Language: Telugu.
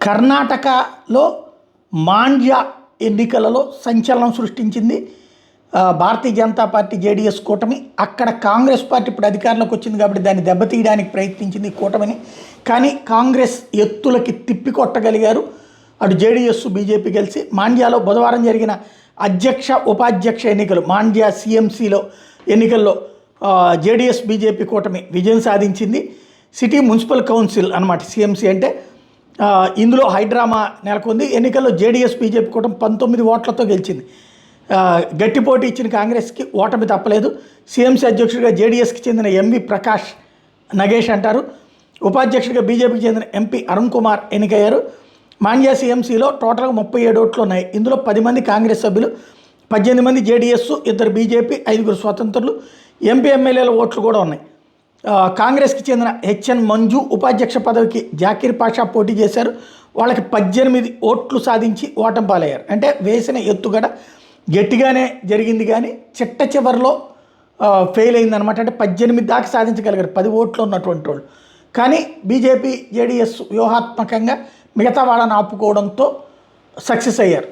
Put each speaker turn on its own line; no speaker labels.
కర్ణాటకలో మాండ్య ఎన్నికలలో సంచలనం సృష్టించింది భారతీయ జనతా పార్టీ జేడీఎస్ కూటమి. అక్కడ కాంగ్రెస్ పార్టీ ఇప్పుడు అధికారంలోకి వచ్చింది కాబట్టి దాన్ని దెబ్బతీయడానికి ప్రయత్నించింది కూటమిని. కానీ కాంగ్రెస్ ఎత్తులకి తిప్పికొట్టగలిగారు అటు జేడీఎస్ బీజేపీ కలిసి. మాండ్యాలో బుధవారం జరిగిన అధ్యక్ష ఉపాధ్యక్ష ఎన్నికలు, మాండ్య సిఎంసిలో ఎన్నికల్లో జేడీఎస్ బీజేపీ కూటమి విజయం సాధించింది. సిటీ మున్సిపల్ కౌన్సిల్ అన్నమాట సిఎంసి అంటే. ఇందులో హైడ్రామా నెలకొంది. ఎన్నికల్లో జేడీఎస్ బీజేపీ కూటమి 19 ఓట్లతో గెలిచింది. గట్టి పోటీ ఇచ్చిన కాంగ్రెస్కి ఓటమి తప్పలేదు. సిఎంసి అధ్యక్షుడిగా జేడీఎస్కి చెందిన ఎంవి ప్రకాష్ నగేష్ అంటారు. ఉపాధ్యక్షుడిగా బీజేపీకి చెందిన ఎంపీ అరుణ్ కుమార్ ఎన్నికయ్యారు. మాండ్య సిఎంసిలో టోటల్గా 37 ఓట్లు ఉన్నాయి. ఇందులో 10 మంది కాంగ్రెస్ సభ్యులు, 18 మంది జేడీఎస్, 2 బీజేపీ, 5 స్వతంత్రులు, ఎంపీ ఎమ్మెల్యేల ఓట్లు కూడా ఉన్నాయి. కాంగ్రెస్కి చెందిన హెచ్ఎన్ మంజు ఉపాధ్యక్ష పదవికి జాకీర్ పాషా పోటీ చేశారు. వాళ్ళకి 18 ఓట్లు సాధించి ఓటమి పాలయ్యారు. అంటే వేసిన ఎత్తుగడ గట్టిగానే జరిగింది కానీ చిట్ట చివరిలో ఫెయిల్ అయిందనమాట. అంటే 18 దాకా సాధించగలిగారు 10 ఓట్లు ఉన్నటువంటి వాళ్ళు. కానీ బీజేపీ జేడీఎస్ వ్యూహాత్మకంగా మిగతా వాళ్ళని ఆపుకోవడంతో సక్సెస్ అయ్యారు.